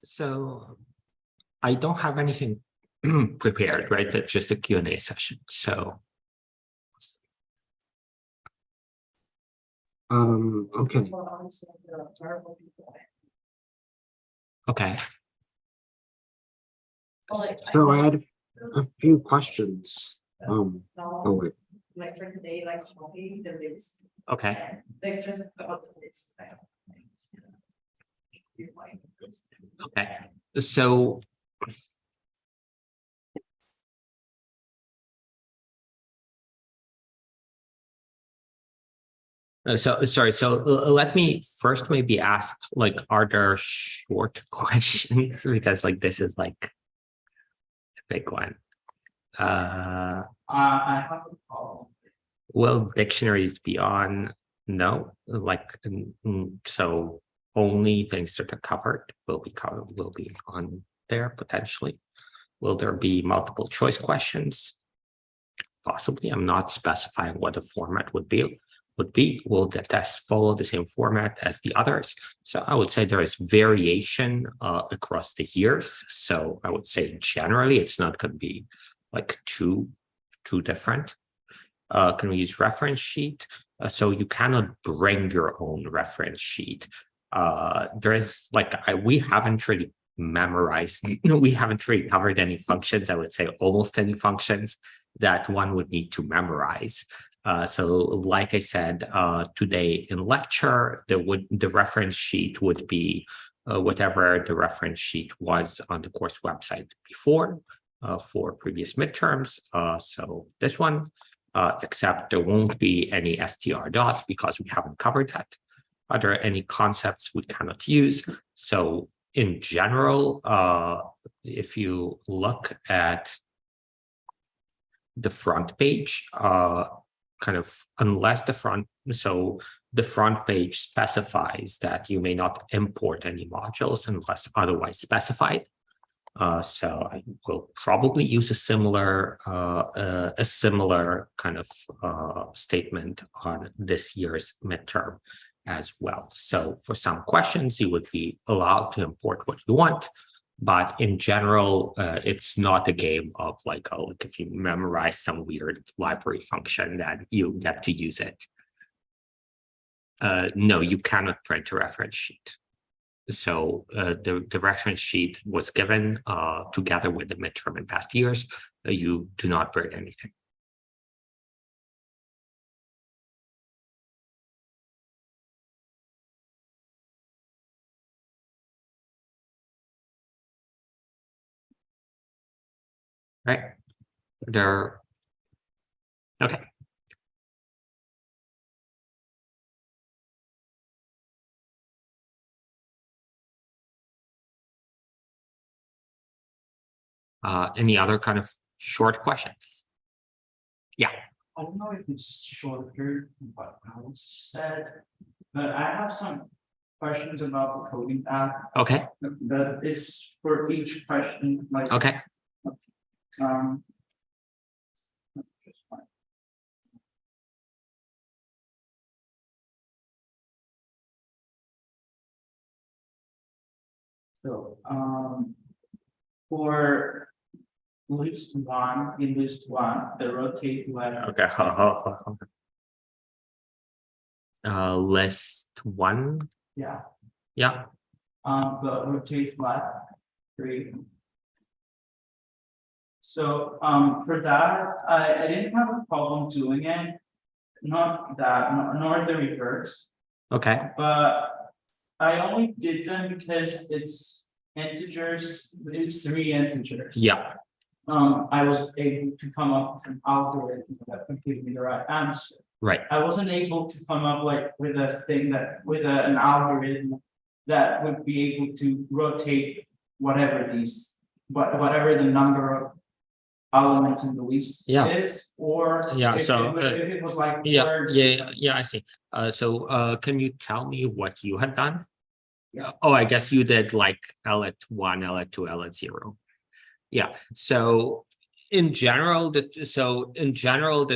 So I don't have anything prepared, right? That's just a Q&A session. So Okay. okay. So I had a few questions. Oh wait. Like for today, like copy the list. Okay. Like just about the list. I don't understand. Okay. So sorry. So let me first maybe ask, like, are there short questions? Because like this is like a big one. I have a problem. Will dictionaries be on? No, like so only things that are covered will be on there potentially. Will there be multiple choice questions? Possibly. I'm not specifying what the format would be. Will the test follow the same format as the others? So I would say there is variation across the years. So I would say generally it's not going to be like too different. Can we use reference sheet? So you cannot bring your own reference sheet. There is like we haven't really memorized. We haven't really covered any functions. I would say almost any functions that one would need to memorize. So like I said today in lecture, the reference sheet would be whatever the reference sheet was on the course website before for previous midterms. So this one, except there won't be any str dot because we haven't covered that. Are there any concepts we cannot use? So in general, if you look at the front page, kind of unless the front page specifies that you may not import any modules unless otherwise specified. So I will probably use a similar kind of statement on this year's midterm as well. So for some questions, you would be allowed to import what you want, but in general, it's not a game of like if you memorize some weird library function that you get to use it. No, you cannot print a reference sheet. So the reference sheet was given together with the midterm in past years. You do not bring anything. Right there. Okay. Any other kind of short questions? Yeah. I don't know if it's shorter, but I was said, but I have some questions about the coding app. Okay. That is for each question, like Okay. So for list one, in list one, the rotate left. Okay. List one. Yeah. Yeah. The rotate left 3. So for that, I didn't have a problem doing it. Not that, nor the reverse. Okay. But I only did them because it's integers, it's 3 integers. Yeah. I was able to come up with an algorithm that would give me the right answer. Right. I wasn't able to come up like with a thing that an algorithm that would be able to rotate whatever whatever the number of elements in the list is, or if it was like words. Yeah, I see. So can you tell me what you had done? Yeah. Oh, I guess you did like lit 1, lit 2, lit 0. Yeah. So in general, the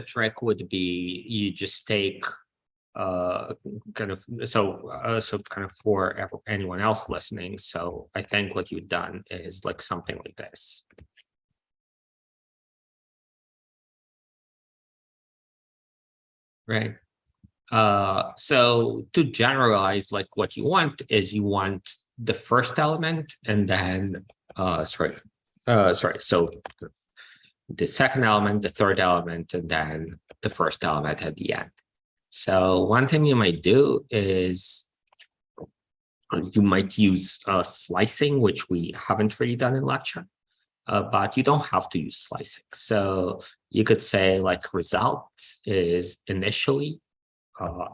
trick would be you just take kind of so kind of for anyone else listening. So I think what you've done is like something like this. Right. So to generalize, like what you want is you want the first element and then sorry. So the second element, the third element, and then the first element at the end. So one thing you might do is you might use slicing, which we haven't really done in lecture, but you don't have to use slicing. So you could say like results is initially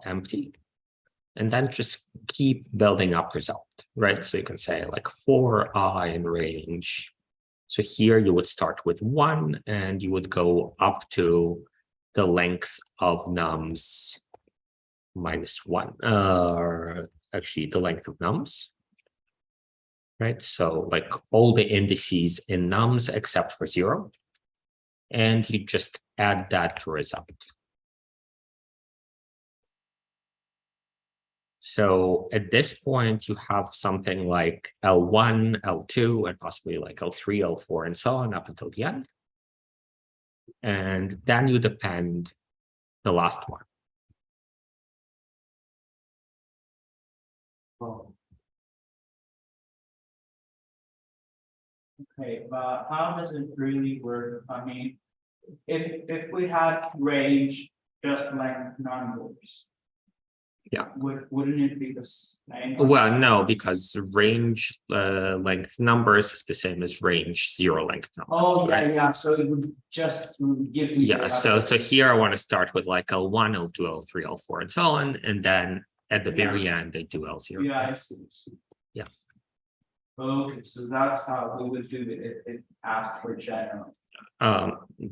empty, and then just keep building up result, right? So you can say like for I in range. So here you would start with 1 and you would go up to the length of nums -1, or actually the length of nums, right? So like all the indices in nums except for 0, and you just add that to result. So at this point, you have something like L1, L2, and possibly like L3, L4, and so on up until the end. And then you depend the last one. Oh. Okay, but how does it really work? I mean, if we had range just like numbers. Yeah. Wouldn't it be the same? Well, no, because range length numbers is the same as range 0 length numbers. Oh, yeah, right? yeah, so it would just give me. Yeah, so here I want to start with like L1, L2, L3, L4, and so on, and then at the very end they do L0. Yeah, I see. Yeah. Okay, so that's how we would do it, it asked for general.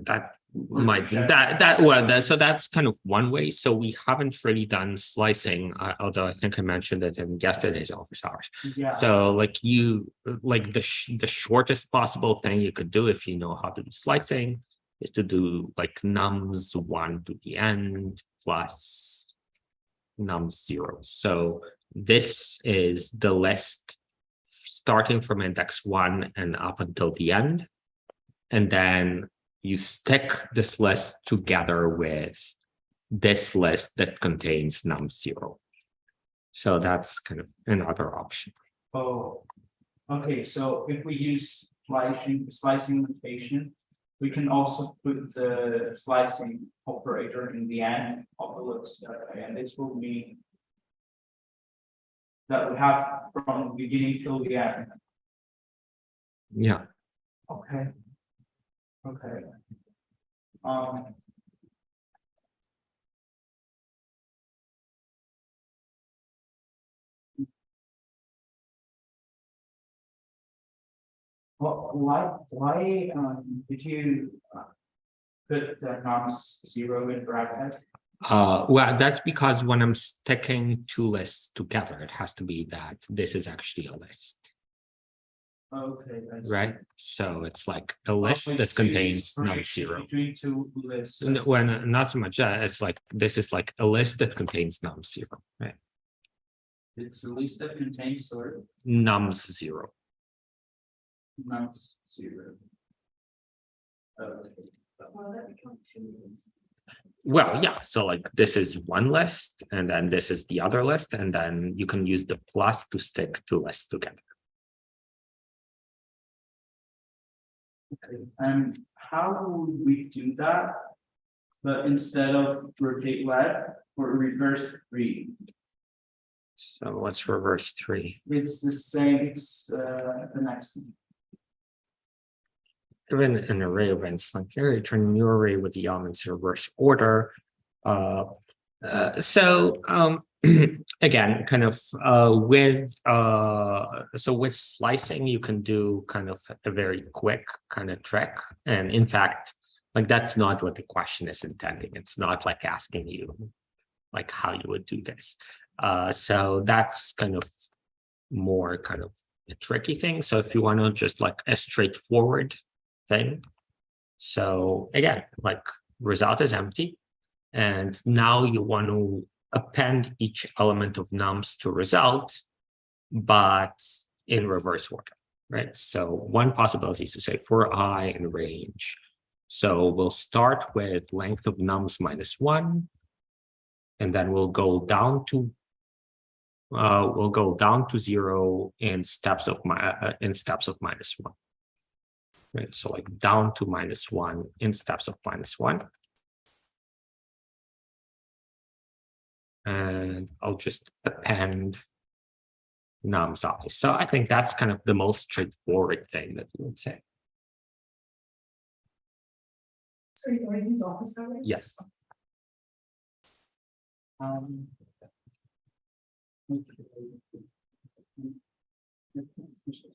That might be so that's kind of one way. So we haven't really done slicing, although I think I mentioned it in yesterday's office hours. Yeah. So like the shortest possible thing you could do if you know how to do slicing is to do like nums 1 to the end plus nums 0. So this is the list starting from index 1 and up until the end. And then you stick this list together with this list that contains num0. So that's kind of another option. Oh, okay, so if we use slicing notation, we can also put the slicing operator in the end of the list, and this will mean that we have from the beginning till the end. Yeah. Okay. Okay. Well, why did you put the nums 0 in bracket? Well, that's because when I'm sticking two lists together, it has to be that this is actually a list. Okay, I see. Right? So it's like a list that contains num0. Between two lists. When not so much that, it's like this is like a list that contains num0, right? It's a list that contains sort of Nums0. nums 0. Okay. But will that become 2 lists? Well, yeah, so like this is one list, and then this is the other list, and then you can use the plus to stick two lists together. Okay, and how would we do that? But instead of rotate left or reverse 3? So let's reverse 3. It's the same, it's the next one. Given an array of events, like here, return a new array with the elements in reverse order. Again, kind of with slicing, you can do kind of a very quick kind of trick. And in fact, like that's not what the question is intending. It's not like asking you like how you would do this. So that's kind of more kind of a tricky thing. So if you want to just like a straightforward thing. So again, like result is empty. And now you want to append each element of nums to result, but in reverse order, right? So one possibility is to say for I in range. So we'll start with length of nums minus 1, and then we'll go down to 0 in steps of minus 1. Right, so like down to -1 in steps of -1. And I'll just append nums I. So I think that's kind of the most straightforward thing that you would say. So you're doing these office hours? Yes.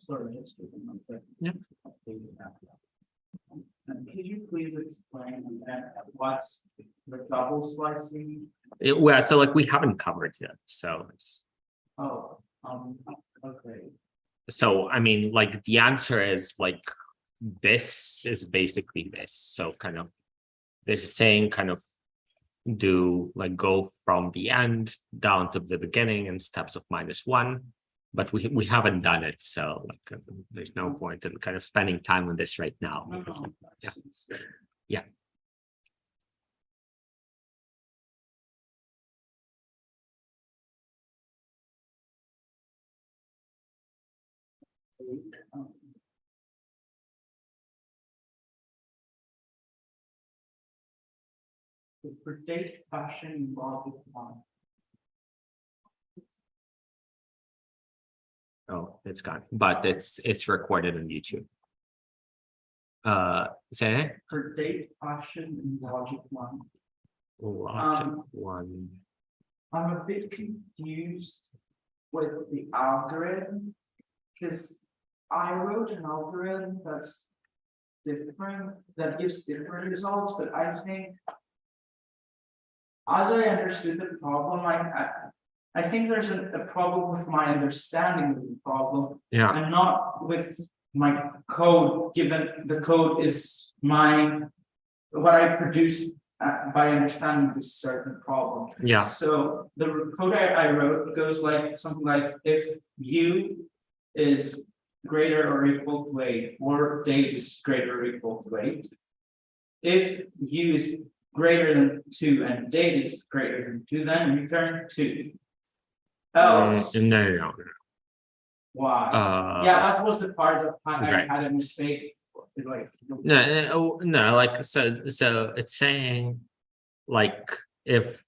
Sorry, just give them one second. Yeah. And could you please explain what's the double slicing? Well, so like we haven't covered yet. So it's Oh, okay. so I mean, like the answer is like this is basically this. So kind of this is saying kind of do like go from the end down to the beginning in steps of -1, but we haven't done it, so like there's no point in kind of spending time on this right now. Because, like, yeah. Yeah. For date fashion involved with one. Oh, it's gone, but it's recorded on YouTube. Say it. For date fashion and logic one. Logic one. I'm a bit confused with the algorithm because I wrote an algorithm that's different, that gives different results, but I think as I understood the problem, I think there's a problem with my understanding of the problem Yeah. and not with my code, given the code is what I produce by understanding this certain problem. Yeah. So the code I wrote goes like something like if U is greater or equal to 8 or date is greater or equal to 8. If U is greater than 2 and date is greater than 2, then return 2. Else, No. why? Yeah, that was the part that I Right. had a mistake. Like No, like so it's saying like if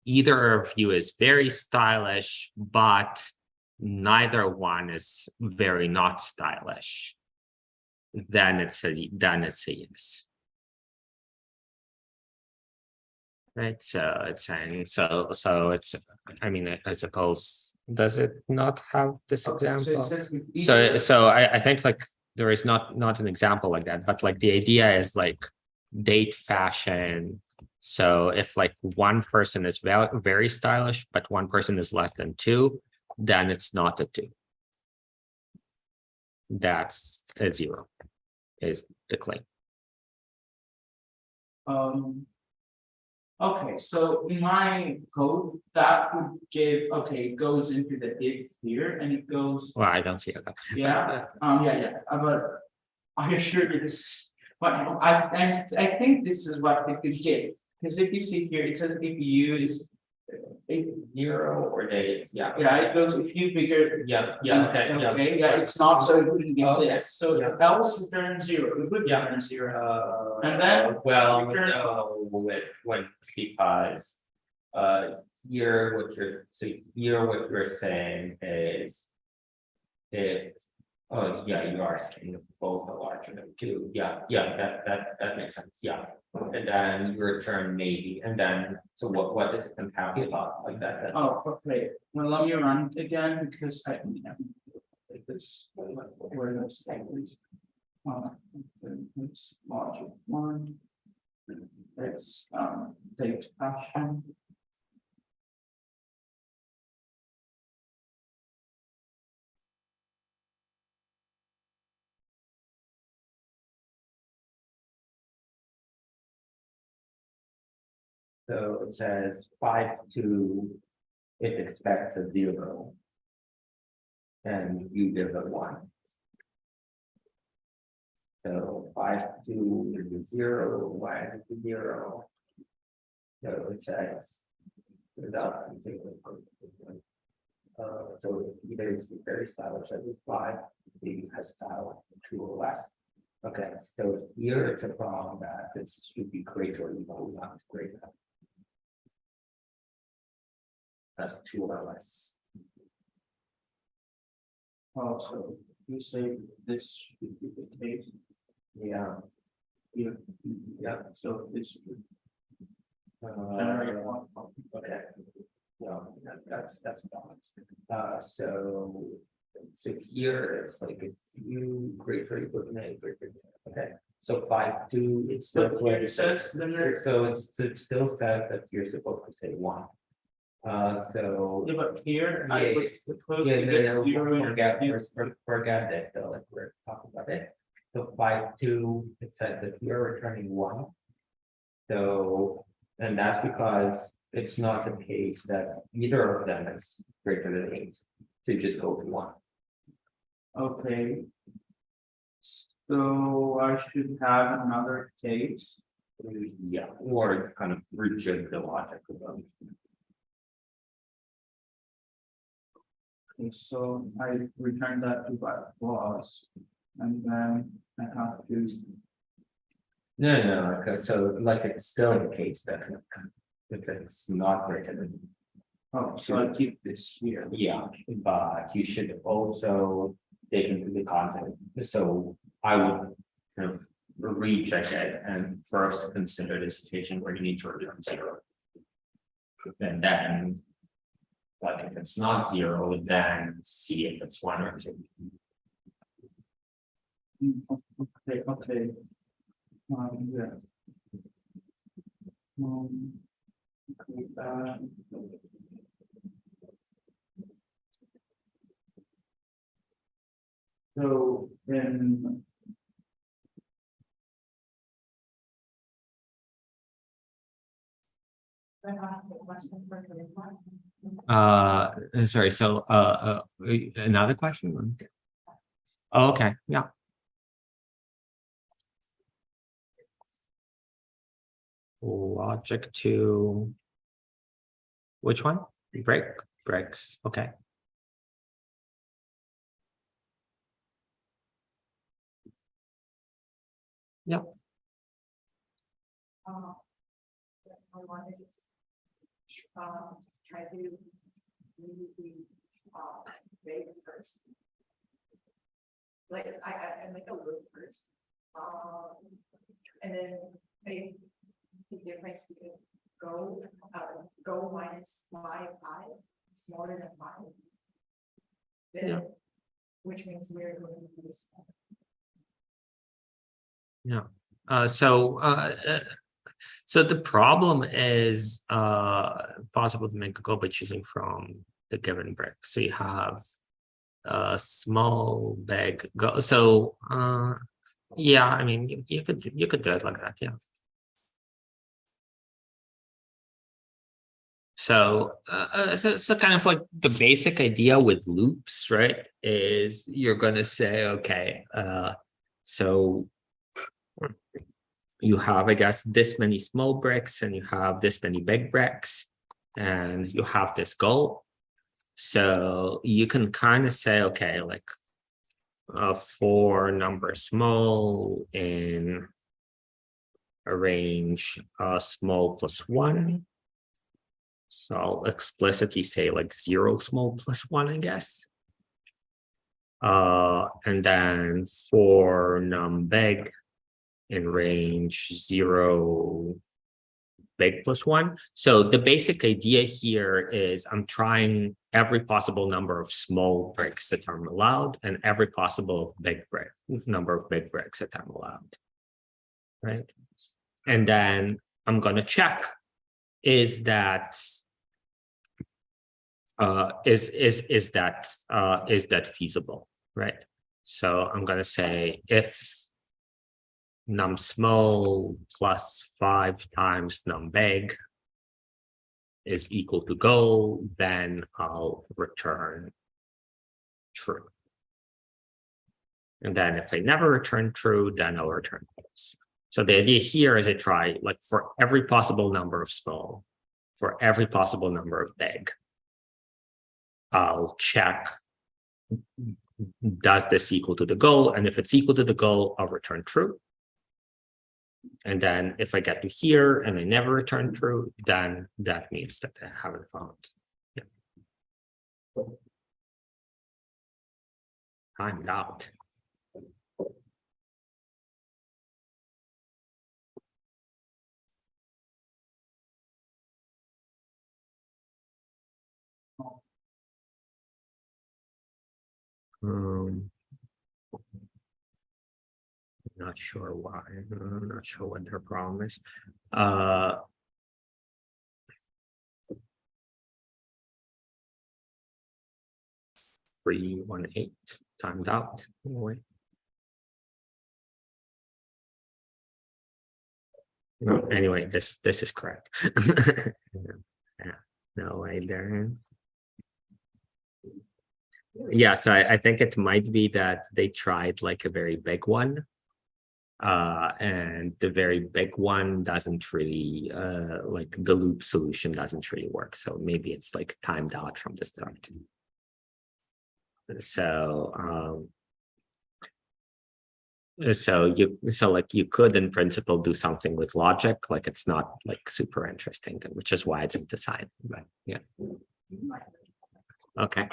either of you is very stylish, but neither one is very not stylish, then it's a yes. Right, so it's saying so it's I mean I suppose does it not have this example? So I think like there is not an example like that, but like the idea is like date fashion. So if like one person is very stylish, but one person is less than 2, then it's not a 2. That's a 0 is the claim. Okay, so in my code, that would give, okay, it goes into the if here and it goes, Well, I don't see it. yeah, but I assure you this, but I think this is what it could get, because if you see here, it says if U is 0 or date, yeah. yeah, it goes if U bigger. Okay, Yeah, it's not, so it wouldn't give this, so yeah. else return 0, it would return 0. And then well, return- no, when because here what you're saying is if you are saying if both are larger than 2, that makes sense, and then you return maybe, and then so what does it encapsulate like that? Oh, okay, well, let me run it again because I can take this where those things. It's logic 1. It's date fashion. So it says 5, 2, it expects a 0. And you give it 1. So 5, 2 is 0, y is 0. So it says without so either is very stylish as 5, maybe has style 2 or less. Okay, so here it's a problem that this should be greater or equal, not greater. That's 2 or less. Oh, so you say this should be the case. Yeah. Here. Yeah. So this. Okay. No, that's not. So here it's like if you greater or equal to negative. Okay, so 5, 2, it's still But clear. it says then there, So it still says that you're supposed to say 1. So. yeah, but here, I Yeah, would suppose Yeah, to no, get no, 0 and forget this though, like we're talking about it. So 5, 2, it said that you're returning 1. So, and that's because it's not the case that either of them is greater than 8. So you just go to 1. Okay. So I should have another case. Yeah, or kind of reject the logic of them. Okay, so I return that to by clause. And then I have to, No, okay, so like it's still the case that if it's not greater than. oh, so I keep this here. Yeah, but you should also take into the content, so I would kind of recheck it and first consider the situation where you need to return 0. And then, like if it's not 0, then see if it's 1 or 2. Okay. Yeah. Okay, so then. I have a question for everyone. Sorry, so another question? Oh, okay, yeah. Logic to which one? Breaks, okay. Yep. I wanted to try to do the big first. Like I make a loop first. And then if the difference between go minus 5 smaller than 5. Then Yeah. which means we're going to do this. Yeah. So the problem is possible to make a go by choosing from the given brick. So you have a small, big go. So yeah, I mean you could do it like that, yeah. So so kind of like the basic idea with loops, right? Is you're gonna say, okay, so you have, I guess, this many small bricks and you have this many big bricks and you have this goal. So you can kind of say, okay, like for number small in a range small plus 1. So I'll explicitly say like 0 small plus 1, I guess. And then for num big in range 0 big plus 1. So the basic idea here is I'm trying every possible number of small bricks that I'm allowed and every possible number of big bricks that I'm allowed, right? And then I'm going to check is that feasible, right? So I'm going to say if num small plus 5 times num big is equal to goal, then I'll return true. And then if they never return true, then I'll return false. So the idea here is I try, like, for every possible number of small, for every possible number of big, I'll check, does this equal to the goal? And if it's equal to the goal, I'll return true. And then if I get to here and I never return true, then that means that I haven't found. Yeah. Timed out. Not sure why. I'm not sure what their problem is. 318 timed out. Anyway. No, anyway, this is correct. Yeah, no way there. Yeah, so I think it might be that they tried like a very big one. And the very big one doesn't really like the loop solution doesn't really work. So maybe it's like timed out from the start. So like you could in principle do something with logic, like it's not like super interesting, which is why I didn't decide. But yeah. Okay.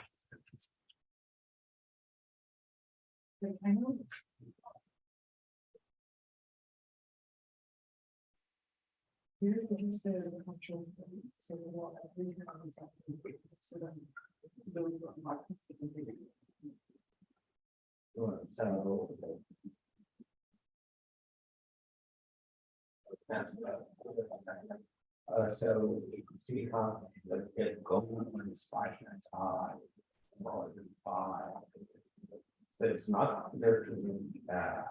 Here is the control, so what we have is so then those are not. So you can see how the goal is 5 times high, smaller than 5. So it's not clear to me that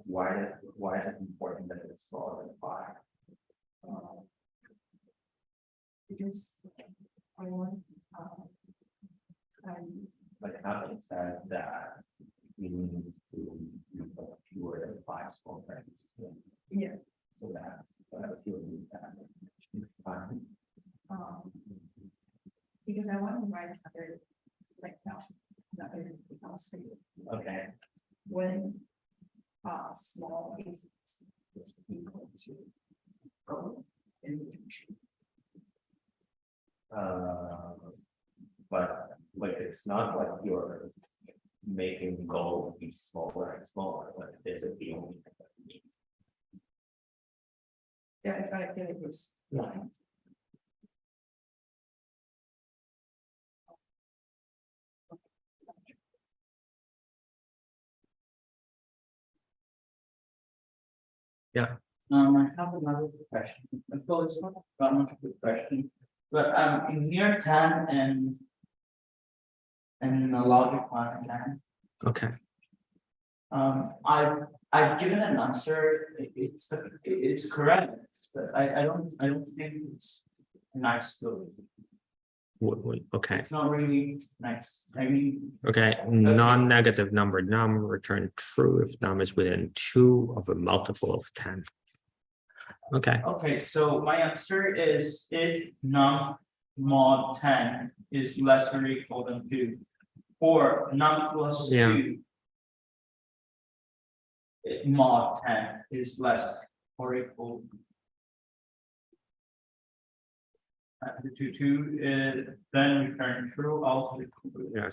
why is it important that it's smaller than 5? Because I want, But nothing says that we need to use fewer than 5 small things. yeah, So that's fewer than that. because I want to write another, like, another else for you. Okay. When, small is equal to go and we can choose. But like it's not like you're making the goal be smaller and smaller, but this is the only thing that we need. Yeah, if I did it was line. I have another question. So it's not that much of a question, but in year 10 and a logic one 10. Okay. I've given an answer. It's correct, but I don't think it's nice to. Okay. It's not really nice. I mean, Okay. Non-negative number num return true if num is within 2 of a multiple of 10. Okay. okay, so my answer is if num mod 10 is less or equal than 2, or num plus Yeah. 2 mod 10 is less or equal. The 2 then return true also. Yeah.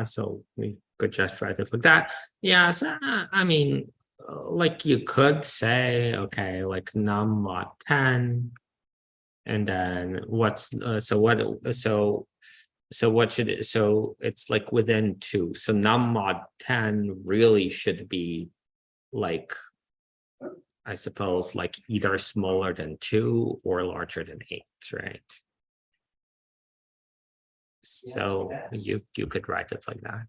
So we could just write it like that. Yeah. So, I mean, like you could say, okay, like num mod 10. And then what's so what should it, so it's like within 2. So num mod 10 really should be like, I suppose, like either smaller than 2 or larger than 8, right? So you could write it like that.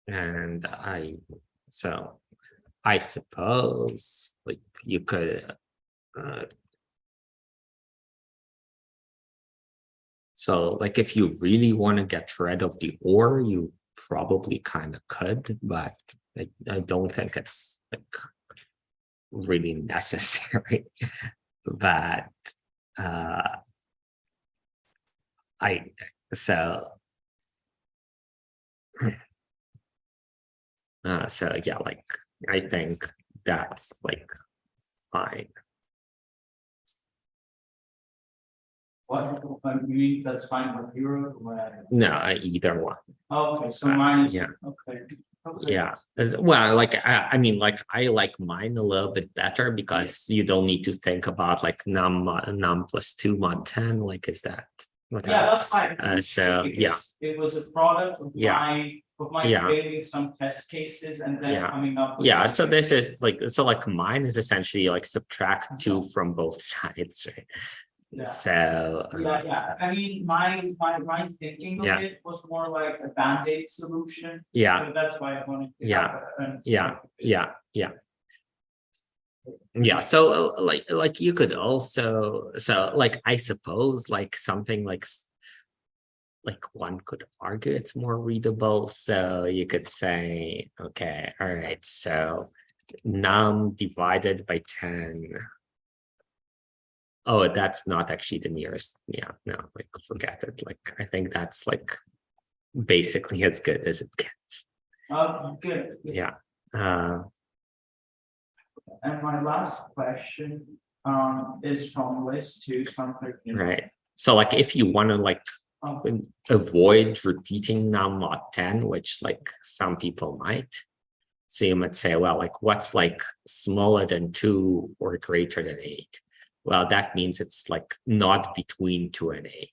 And I suppose like you could so like if you really want to get rid of the or, you probably kind of could, but I don't think it's like really necessary. But I so so yeah, like I think that's like fine. What, you mean that's fine with zero, whatever? No, either one. Okay, so minus, yeah. okay. Okay. Yeah, well, like I mean, like I like mine a little bit better because you don't need to think about like num plus 2 mod 10. Like, is that whatever? Yeah, that's fine. So yeah, Because it was a product of Yeah. my Yeah. failing some test cases and then Yeah. coming up with. yeah. So this is like mine is essentially like subtract 2 from both sides, right? Yeah. So Yeah, I mean, my thinking of Yeah. it was more like a Band-Aid solution. Yeah. So that's why I wanted. to Yeah. have an- yeah. So like you could also like I suppose like something like one could argue it's more readable. So you could say, okay, all right, so num divided by 10. Oh, that's not actually the nearest. Yeah, no, like forget it. Like I think that's like basically as good as it gets. Good. Yeah. And my last question, is from list 2, something. Right. So like if you want to like avoid repeating num mod 10, which like some people might. So you might say, well, like what's like smaller than 2 or greater than 8? Well, that means it's like not between 2 and 8.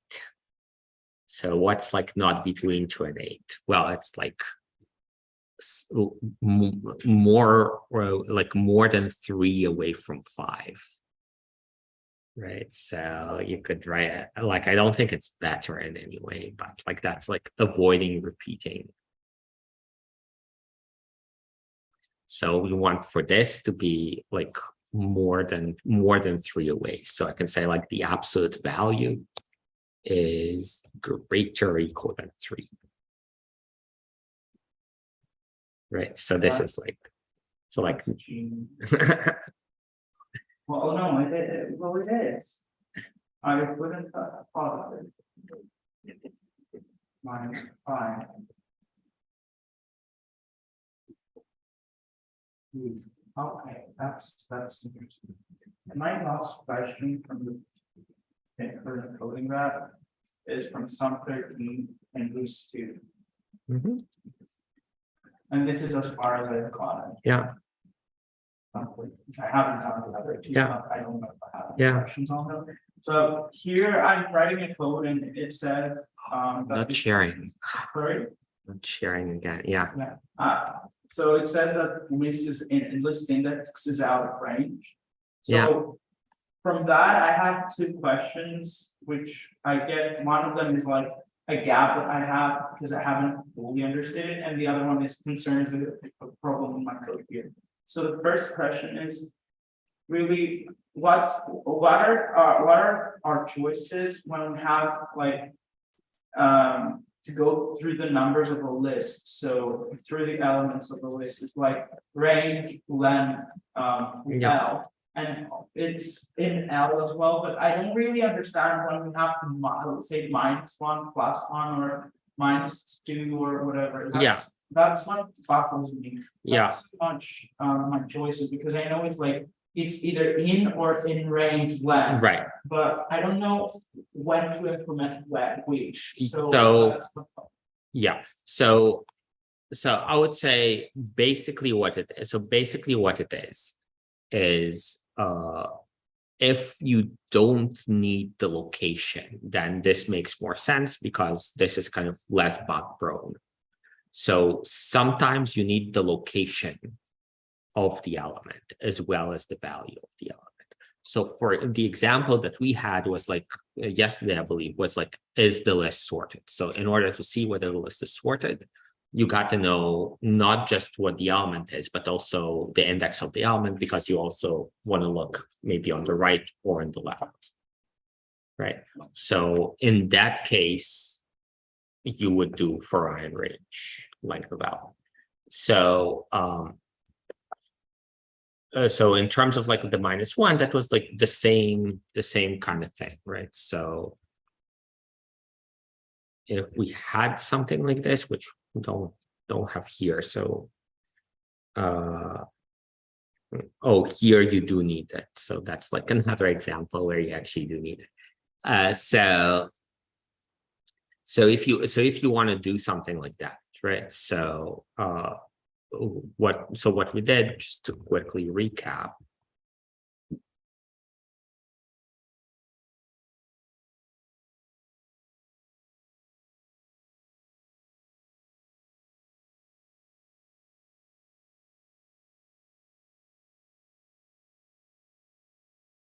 So what's like not between 2 and 8? Well, it's like more or like more than 3 away from 5. Right, so you could write it like I don't think it's better in any way, but like that's like avoiding repeating. So we want for this to be like more than 3 away. So I can say like the absolute value is greater or equal than 3. Right, so this is like Well, no, it is. I wouldn't have thought of it. Minus 5. Okay, that's interesting. And my last question from the coding lab is from Sum 13 and list 2. Mhm. And this is as far as I've gotten. Yeah. I haven't done the other two. Yeah. I don't know if I have any Yeah. questions on them. So here I'm writing a code and it says, that Not it's- sharing. Sorry? Not sharing again. Yeah. Yeah, so it says that list index is out of range. Yeah. So from that, I have 2 questions, which I get, one of them is like a gap that I have because I haven't fully understood it, and the other one is concerns with a problem in my code here. So the first question is really what are our choices when we have like to go through the numbers of a list, so through the elements of the list, it's like range, length, L, and it's in L as well, but I don't really understand when we have to say -1 +1 or -2 or whatever. That's what baffles me. Yeah. Not so much my choices, because I know it's like it's either in or in range length. Right. But I don't know when to implement which, so. So- that's what- Yeah. So I would say basically what it is. So basically what it is if you don't need the location, then this makes more sense because this is kind of less bug prone. So sometimes you need the location of the element as well as the value of the element. So for the example that we had was like yesterday, I believe, was like, is the list sorted? So in order to see whether the list is sorted, you got to know not just what the element is, but also the index of the element, because you also want to look maybe on the right or on the left. Right. So in that case, you would do Fourier range length of L. So so in terms of like the -1, that was like the same kind of thing, right? So if we had something like this, which we don't have here, so oh, here you do need it. So that's like another example where you actually do need it. So if you want to do something like that, right? So what we did, just to quickly recap.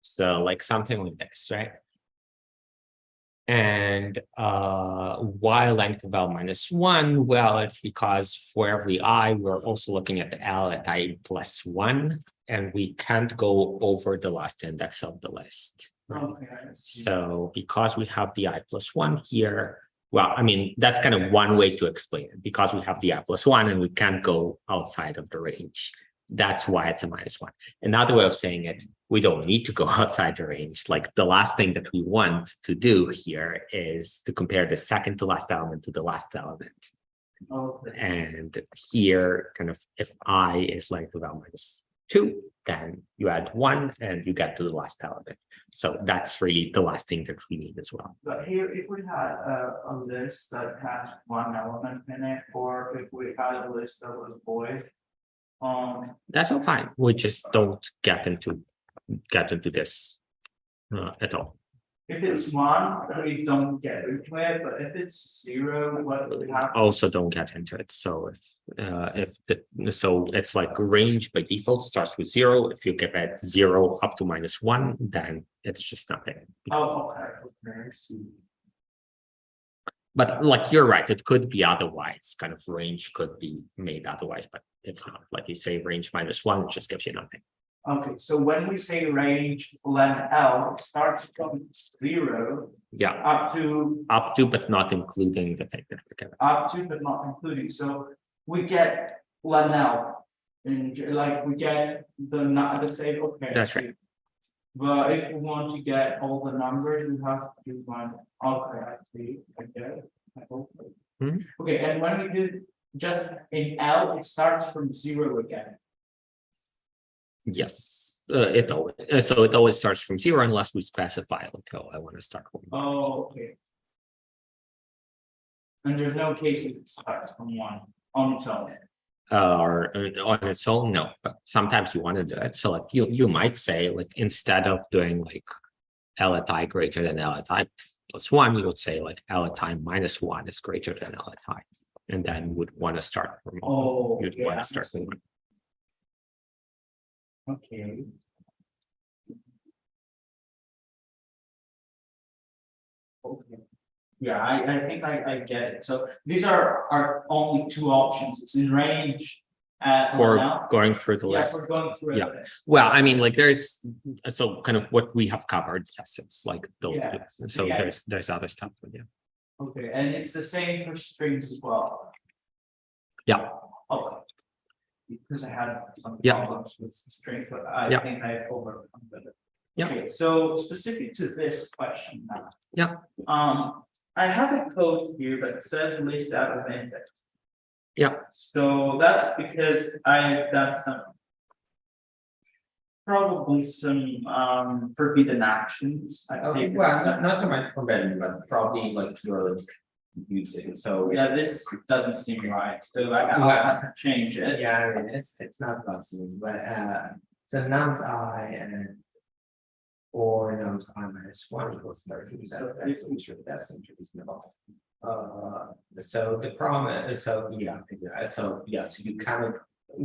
So like something like this, right? And y length of L -1, well, it's because for every I, we're also looking at the L at I +1, and we can't go over the last index of the list. Okay, I see. So because we have the I +1 here, well, I mean, that's kind of one way to explain it, because we have the I +1 and we can't go outside of the range. That's why it's a -1. Another way of saying it, we don't need to go outside the range. Like the last thing that we want to do here is to compare the second to last element to the last element. Okay. And here, kind of, if I is length of L -2, then you add 1 and you get to the last element. So that's really the last thing that we need as well. But here, if we had a list that has one element in it, or if we had a list that was void. That's all fine. We just don't get into this at all. If it's 1, we don't get into it, but if it's 0, what would happen? Also don't get into it. So so it's like range by default starts with 0. If you get at 0 up to -1, then it's just nothing. Oh, okay, I see. But like you're right, it could be otherwise. Kind of range could be made otherwise, but it's not. Like you say range -1, it just gives you nothing. Okay, so when we say range len L, it starts from 0 Yeah, up to, but not including the thing that we get. but not including, so we get len L. And like we get the same, okay. That's right. But if we want to get all the numbers, we have to do one, okay, I see, I get it. Mhm. Okay, and when we do just in L, it starts from 0 again. Yes, so it always starts from 0 unless we specify like, oh, I want to start from 1. Oh, okay. And there's no cases it starts from 1 on its own. Or on its own, no. But sometimes you want to do it. So like you might say like instead of doing like L at I greater than L at I +1, you would say like L at I -1 is greater than L at I, and then would want to start from 1. Oh, You'd yeah, want I to start from see. 1. Okay. Okay. Yeah, I think I get it. So these are only 2 options. It's in range. For now. going through the Yeah, list. we're going through Yeah. it. Well, I mean, like there's so kind of what we have covered. Yes, it's like the Yes. so Yeah. there's other stuff. But yeah. Okay, and it's the same for strings as well. Yeah. Okay. Because I had some Yeah. problems with the string, but I Yeah. think I overcome it. Yeah. Okay, so specific to this question now. Yeah. I have a code here that says list out of index. Yeah. So that's because I've done some. Probably some forbidden actions. I've Okay, taken well, some- not so much forbidden, but probably like you're using, so. Yeah, this doesn't seem right, so I'll have to change it. Yeah, I mean, it's not about something, but so nums I and. Or nums I -1 equals 30, that's reasonable. So the problem is, so yes, you kind of,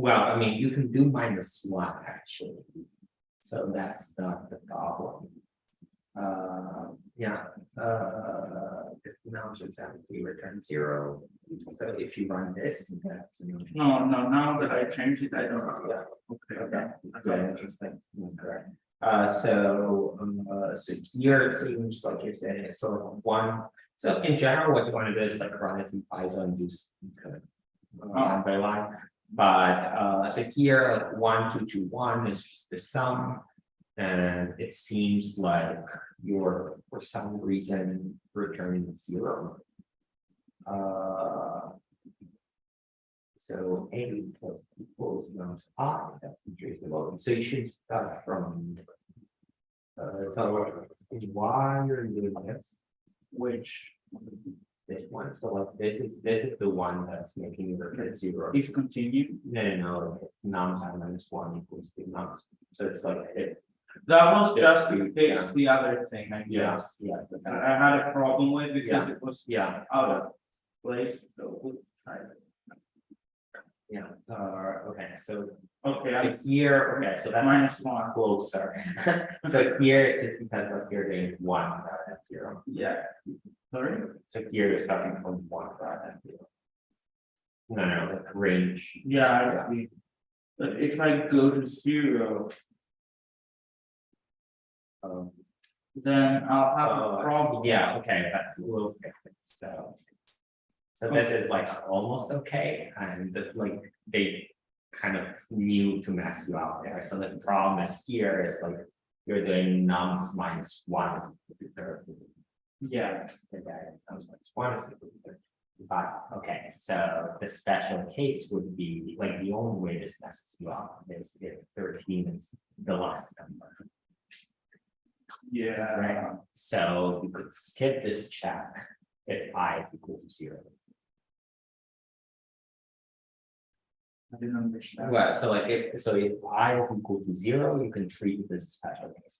well, I mean, you can do -1 actually. So that's not the problem. Yeah, if nums exactly return 0, so if you run this, that's. No, now that I changed it, I don't know. Yeah. Okay. Yeah, interesting. Correct. So here it seems like you're saying it's sort of one. So in general, what you want to do is like run it in Python, do line by line. But so here, like 1, 2, 2, 1 is just the sum. And it seems like you're for some reason returning 0. So A plus equals nums I, that's the truth about it. So you should start from. So why you're doing this, which this one, so like this is the one that's making it return 0. If continue, No, nums I minus 1 equals the nums. So it's like it. that was just Yeah. to fix the other thing, I guess. Yeah. I had a problem with because it was Yeah. out of place, so we'll try it. Yeah, okay, so Okay, here, okay, so that's -1. closer. So here, it's just because like you're doing 1 rather than 0. Yeah. Sorry, So here you're starting from 1 rather than 0. No, like range. yeah, I see. But if I go to 0, Um, then I'll have a problem. yeah, okay, but we'll fix it, so. So this is like almost okay, and like they kind of knew to mess you up there, so the problem is here is like. You're doing nums minus 1. Yeah, Nums minus 1 is equal to 30. But okay, so the special case would be like the only way this messes you up is if 13 is the last number. yeah, Right, so you could skip this check if I is equal to 0. I didn't understand. Well, so like if I is equal to 0, you can treat it as a special case.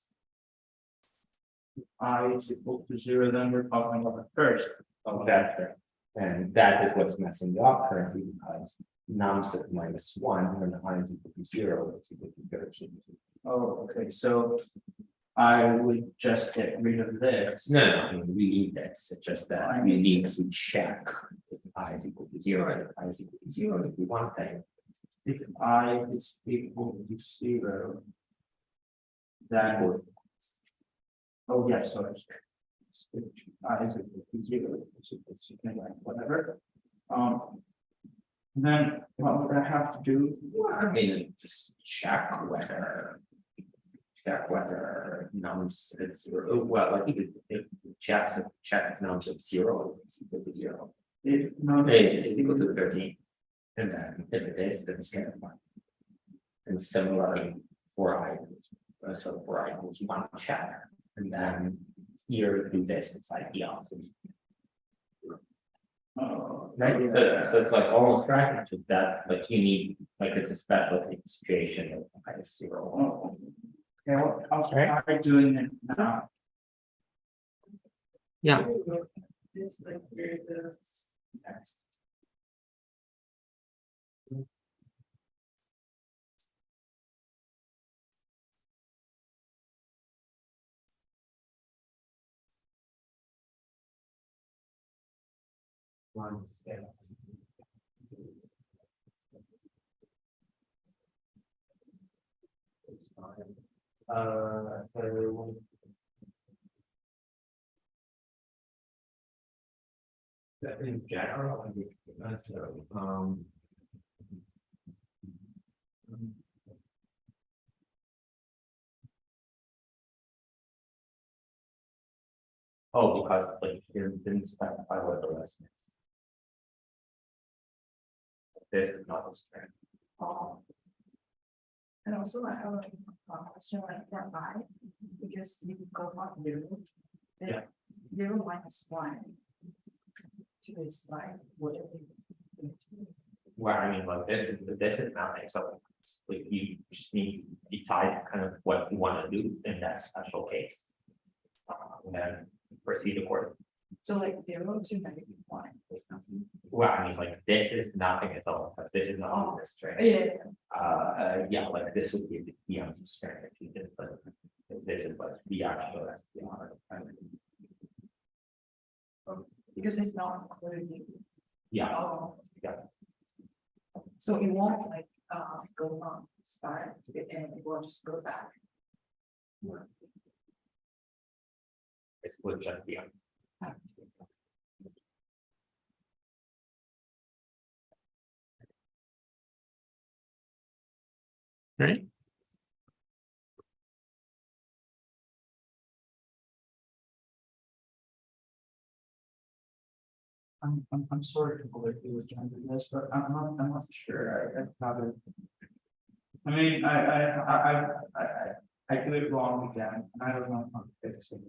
I is equal to 0, then we're talking about the first. That's right. And that is what's messing you up currently because nums of minus 1 and I is equal to 0, it's equal to 13. Oh, okay, so I would just get rid of this. No, I mean, we need this, it's just that we need to check if I is equal to 0 and if I is equal to 0, if we want that. If I is equal to 0, then. Oh, yeah, sorry. If I is equal to 0, it's equal to something like whatever. Then what would I have to do? I mean, just check whether nums it's 0. Well, I think if check nums of 0, it's equal to 0. If no, It's equal to 13. And then if it is, then it's kind of fine. And similarly for I, so for I equals 1 check, and then here do this, it's like the opposite. Right, so it's like almost right, it's just that, like you need, like it's a special situation of I is 0. Oh, okay, well, I'll try doing it now. Yeah. It's like where the next. It's fine. So in general, I think that's oh, because like you didn't specify what the rest is. This is not a string. And also I have a question like for I, because you go from 0. then Yeah. 0 minus 1. To this like whatever. Well, I mean, like this is nothing, so like you just need to decide kind of what you want to do in that special case. And then proceed accordingly. So like 0 to -1 is nothing. Well, I mean, like this is nothing at all, because this is not a string. Yeah. Yeah, like this would be the string if you did, but if this is what the actual SPR. Because it's not included. Yeah, Oh. Yeah. So it won't like, go on, start to the end, it will just go back. it's would just be. Right? I'm sorry to go through this, but I'm not sure, I haven't. I mean, I do it wrong again, and I don't know how to fix it.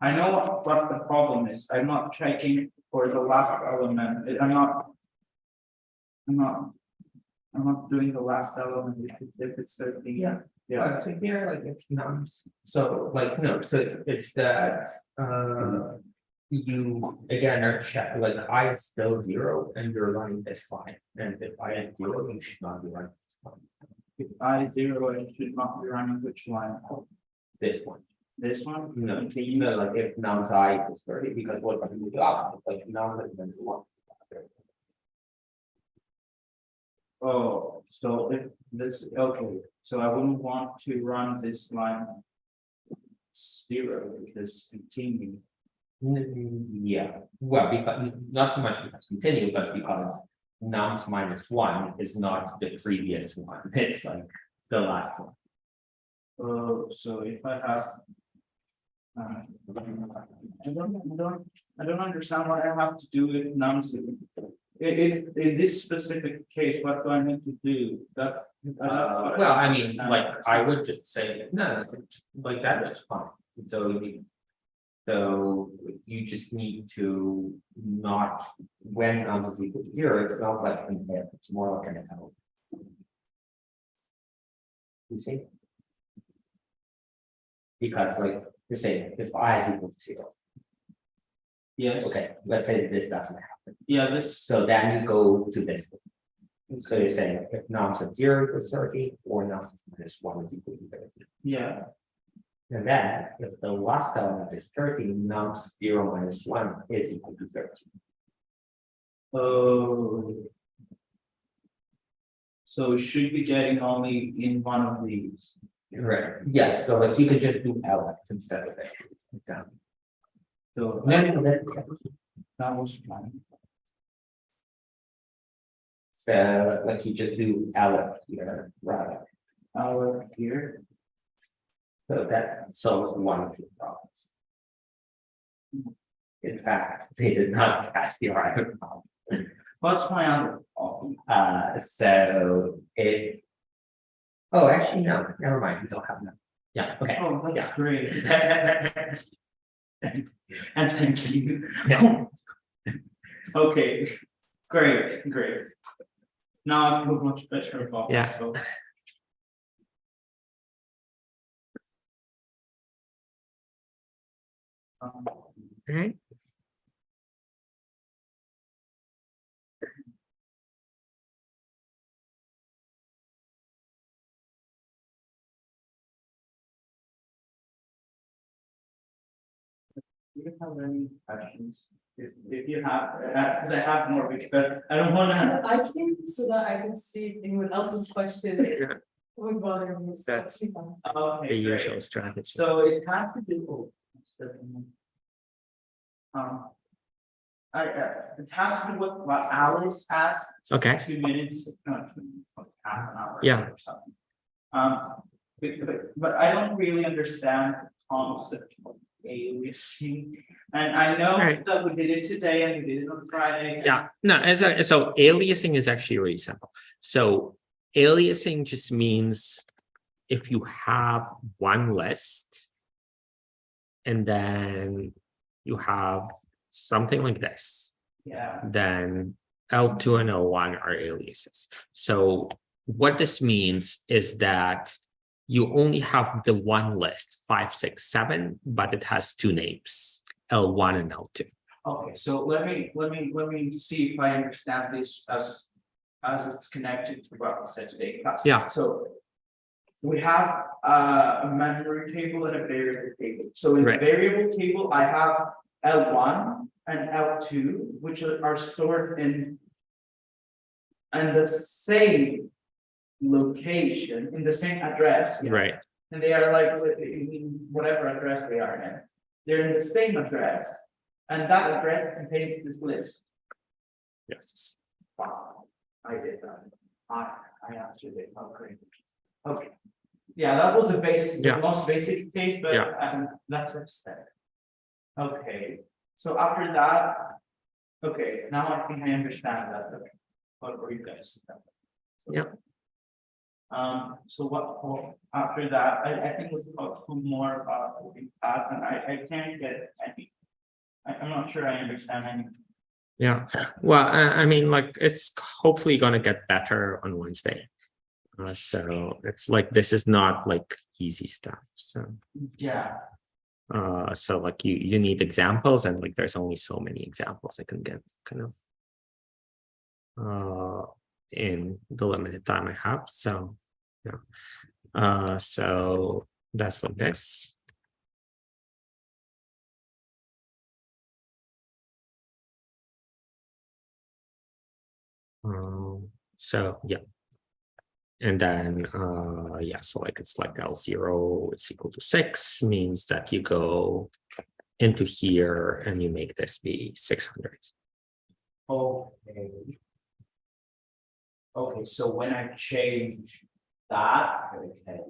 I know what the problem is, I'm not checking for the last element, I'm not doing the last element, if it's 13. Yeah, so here, like, it's nums, so like, no, so it's that, you, again, are check, like, I is still 0 and you're running this line, and if I is 0, you should not be running this line. If I 0, I should not be running which line, This one. this one? No, Okay, you know, like, if nums I equals 30, because what I'm doing, it's like nums is then 1. Oh, so if this, okay, so I wouldn't want to run this line 0 because continue. Yeah, well, because, not so much because continue, but because nums -1 is not the previous one, it's like the last one. So if I have. I don't understand what I have to do with nums. In this specific case, what do I need to do? That. Well, I mean, like, I would just say, no, like, that was fine, so you just need to not, when nums is equal to 0, it's not like compare, it's more like an account. You see? Because like, you're saying, if I is equal to 0, Yes. okay, let's say this doesn't happen, Yeah, this, so then you go to this. So you're saying if nums of 0 equals 30, or nums -1 is equal to 30. yeah, And then if the last element is 30, nums 0 - 1 is equal to 30. oh. So it should be getting only in one of these. Right, yeah, so like you could just do LF instead of it. Example. So No, that was fine. so like you just do LF here, rather. Our here, So that solves one of your problems. In fact, they did not catch the other problem. what's my other problem? So if. Oh, actually, no, never mind, we don't have that. Yeah, okay. Oh, that's Yeah. great. And thank you. Yeah. Okay, great. Now I feel much better about Yeah. myself. Right? Do you have any questions? If you have, because I have more, but I don't wanna. I came so that I could see if anyone else's questions Yeah. would bother me. so That's- it's fine. Okay, The great. usual strategy. So it has to do. It has to do with what Alice asked. Okay. 2 minutes, no, half an hour. Yeah. Or something. But I don't really understand the concept of aliasing. And I know Right. that we did it today and we did it on Friday. Yeah, no, so aliasing is actually really simple. So aliasing just means if you have one list and then you have something like this, Yeah, then L2 and L1 are aliases. So what this means is that you only have the one list, 5, 6, 7, but it has two names, L1 and L2. okay, so let me see if I understand this as it's connected to what we said today. Yeah. So we have a memory table and a variable table. So in the Right. variable table, I have L1 and L2, which are stored in the same location, in the same address. yes. Right. And they are like in whatever address they are in. They're in the same address, and that address contains this list. Yes. Wow, I did that. I answered it. Okay. Okay. Yeah, that was the basic, the Yeah. most basic case, but Yeah. that's a step. Okay, so after that. Okay, now I think I understand that. Okay. What were you guys? Yeah. So after that, I think we'll talk more about moving paths, and I can't get any. I'm not sure I understand any. Yeah, well, I mean, like, it's hopefully gonna get better on Wednesday. So it's like, this is not like easy stuff, so. Yeah, So like you need examples, and like there's only so many examples I can get kind of. In the limited time I have, so, yeah. So that's like this. So yeah. And then yeah, so like it's like L0 is equal to 6, means that you go into here and you make this be 600. okay. Okay, so when I change that, okay.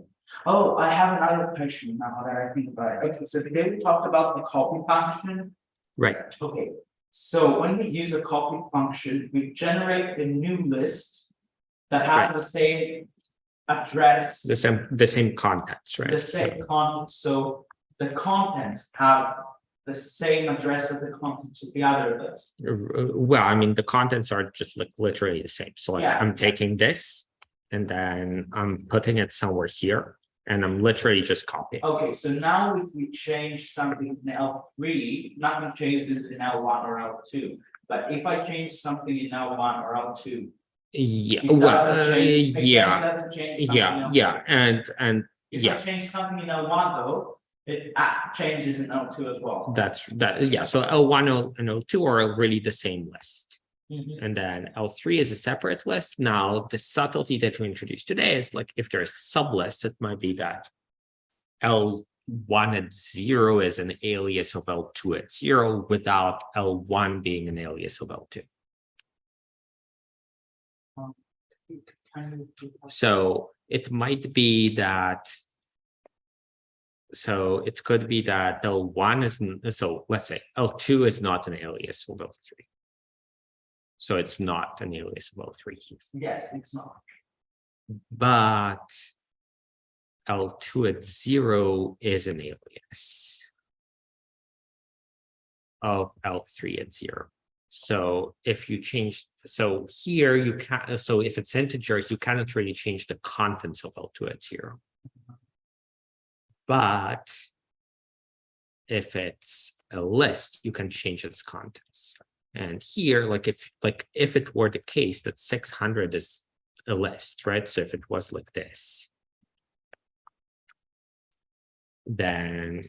Oh, I have another question now that I think about it. Okay, so today we talked about the copy function. Right. Okay, so when we use a copy function, we generate a new list that has Right. the same address, The same contents, right? the same content, so the contents have the same address as the contents of the other list. Well, I mean, the contents are just like literally the same. So like Yeah. I'm taking this and then I'm putting it somewhere here, and I'm literally just copying. Okay, so now if we change something in L3, not gonna change this in L1 or L2, but if I change something in L1 or L2. Yeah, it well, doesn't change- again, it yeah, doesn't change something yeah, else. yeah, and If yeah, I change something in L1 though, it changes in L2 as well. that, yeah. So L1 and L2 are really the same list. Mhm. And then L3 is a separate list. Now, the subtlety that we introduced today is like, if there's sublists, it might be that L1 at 0 is an alias of L2 at 0 without L1 being an alias of L2. So it might be that. So it could be that L1 is, so let's say L2 is not an alias of L3. So it's not an alias of L3. Yes, it's not. But L2 at 0 is an alias of L3 at 0. So if you change, so here you can't, so if it's integers, you cannot really change the contents of L2 at 0. But if it's a list, you can change its contents. And here, like if it were the case that 600 is a list, right? So if it was like this, then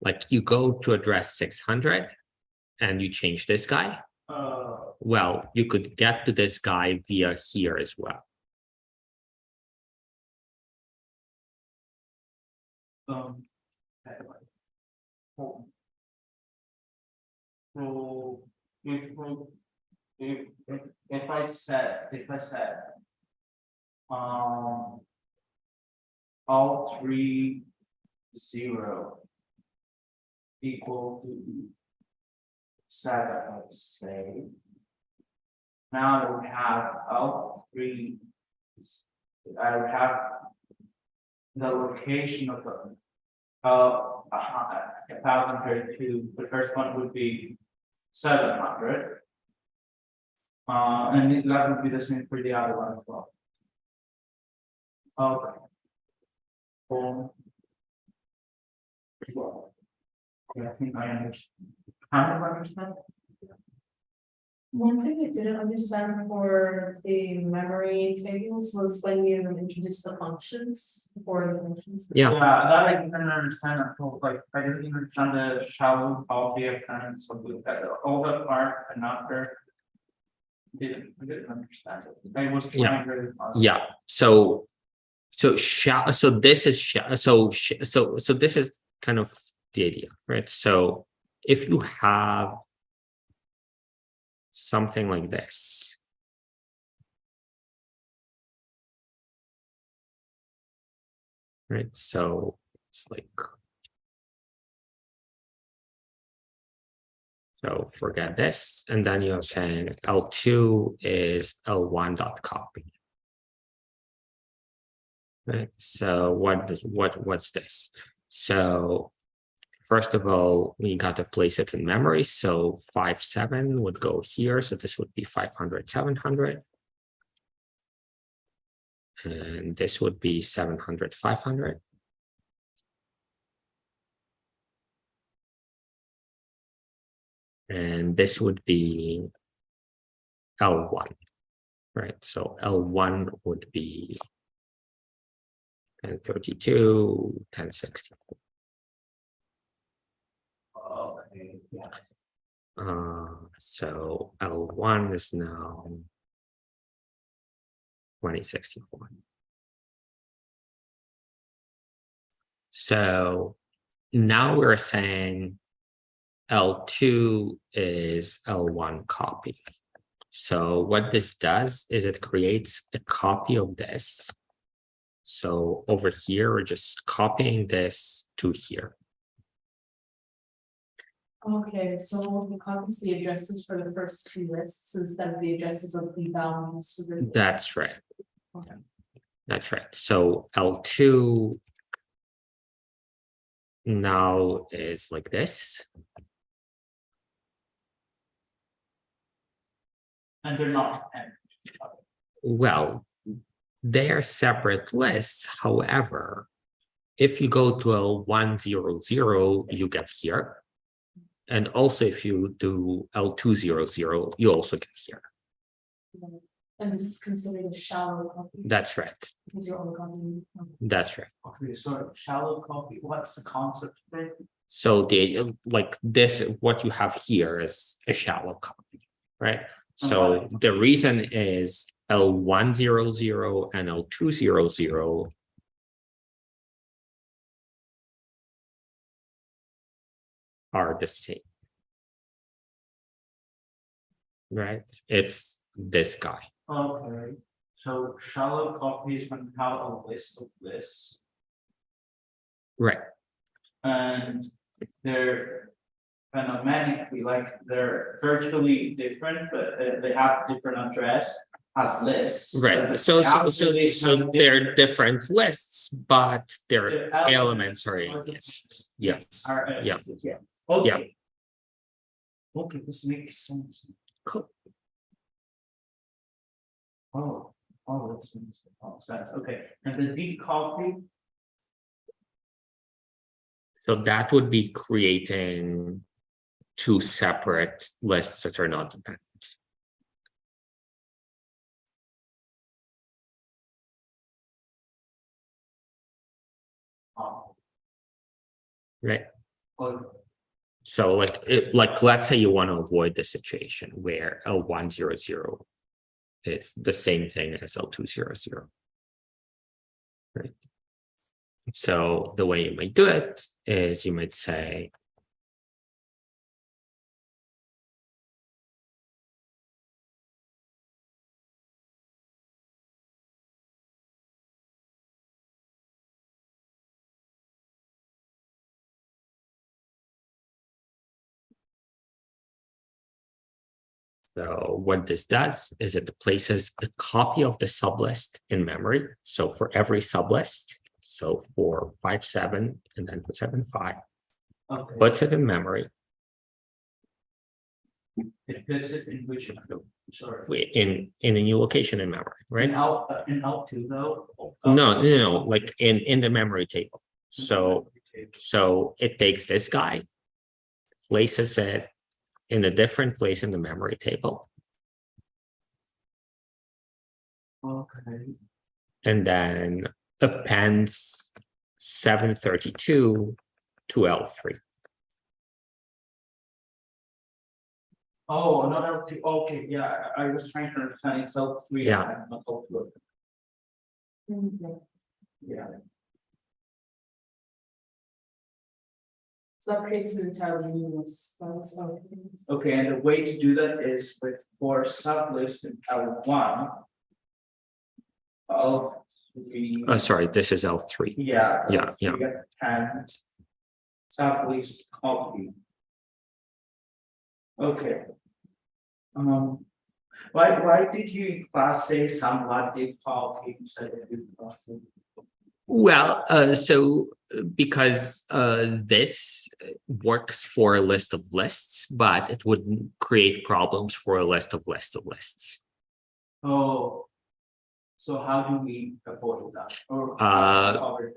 like you go to address 600 and you change this guy. Well, you could get to this guy via here as well. So if I said all 3 0 equal to 7, let's say. Now we have L3. I would have the location of 1032. The first one would be 700. And that would be the same for the other one as well. Okay. Well, yeah, I think I understand. Kind of understand. One thing I didn't understand for the memory tables was when you introduced the functions or the functions. Yeah. That I didn't understand at all, like, I didn't understand the shallow copy of kind of something that all the part and after. Didn't understand it, I was trying really hard. Yeah, so this is so this is kind of the idea, right? So if you have something like this, right? So it's like, so forget this, and then you're saying L2 is L1 dot copy. Right, so what's this? So first of all, we got to place it in memory. So 57 would go here. So this would be 500, 700. And this would be 700, 500. And this would be L1, right? So L1 would be 1032, 1060. Okay, yeah. So L1 is now 2061. So now we're saying L2 is L1 copy. So what this does is it creates a copy of this. So over here, we're just copying this to here. Okay, so it copies the addresses for the first two lists instead of the addresses of the values for the. That's right. Okay. That's right. So L2 now is like this. And they're not. Well, they are separate lists. However, if you go to L100, you get here. And also if you do L200, you also get here. And this is considered a shallow copy. That's right. Because you're only copying. That's right. Okay, so shallow copy, what's the concept there? So the like this, what you have here is a shallow copy, right? So the reason is L100 and L200 are the same, right? It's this guy. Okay, so shallow copy is when you have a list of lists Right. and they're phenomenically, like they're virtually different, but they have different address as lists. Right. but So actually have they're different lists, but their the elements are in are the- lists. Yes. are, Yeah. yeah. Okay. Okay, this makes sense. Cool. Oh, this makes a lot of sense. Okay, and the deep copy, So that would be creating two separate lists that are not dependent. Right. well, So like let's say you want to avoid the situation where L100 is the same thing as L200. Right. So the way you might do it is you might say so what this does is it places a copy of the sublist in memory. So for every sublist, so for 57 and then for 75, okay, puts it in memory it puts it in which, sorry. in a new location in memory, right? In L2 though? No, like in the memory table. So it takes this guy, places it in a different place in the memory table, Okay. and then appends 732 to L3. Oh, another two, okay, yeah, I was trying to understand it, so three. Yeah. I'm not so good. Yeah, So that creates an entirely new list. okay, and the way to do that is with for sublist in L1. Of three. Sorry, this is L3. Yeah. Yeah, yeah. And sublist copy. Okay. Why did you in class say somewhat did copy instead of did copy? Well, so because this works for a list of lists, but it wouldn't create problems for a list of lists. Oh. So how do we avoid that or? cover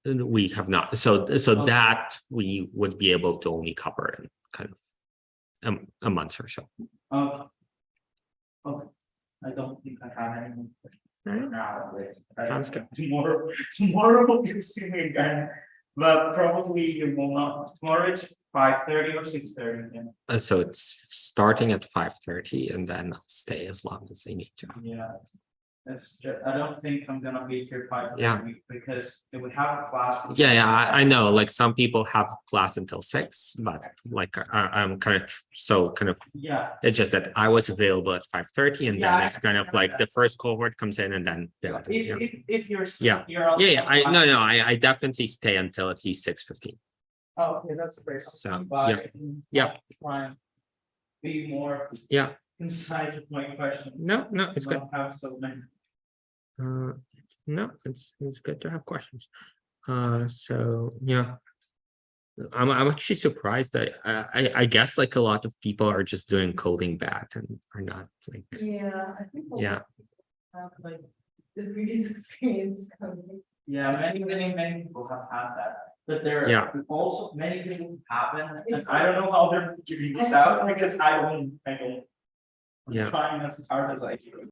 it? We have not. So Okay. that we would be able to only cover in kind of a month or so. Okay. Okay, I don't think I have any more questions now. Sounds good. Tomorrow we'll see me again, but probably you will not, tomorrow it's 5:30 or 6:30 again. So it's starting at 5:30, and then I'll stay as long as they need to. Yeah. That's just, I don't think I'm gonna be here 5:30. Yeah. Because if we have a class. Yeah, I know. Like some people have class until 6, but like I'm kind of Yeah, It's just that I was available at 5:30, and Yeah, then I it's kind of understand like that. the first cohort comes in, and then the other, yeah. if you're. Yeah. You're. Yeah, I definitely stay until at least 6:15. Oh, okay, that's great. I'll So, come by yeah. and Yeah. Try and be more Yeah, concise with my questions. no, it's good. Don't have so many. No, it's good to have questions. So yeah. I'm actually surprised that I guess like a lot of people are just doing coding bad and are not like, Yeah, I think. yeah. Have like the previous experience. Yeah, many people have had that, but there Yeah. are also many people who haven't, and I don't know how they're figuring it out because I don't. Yeah. I'm trying as hard as I can.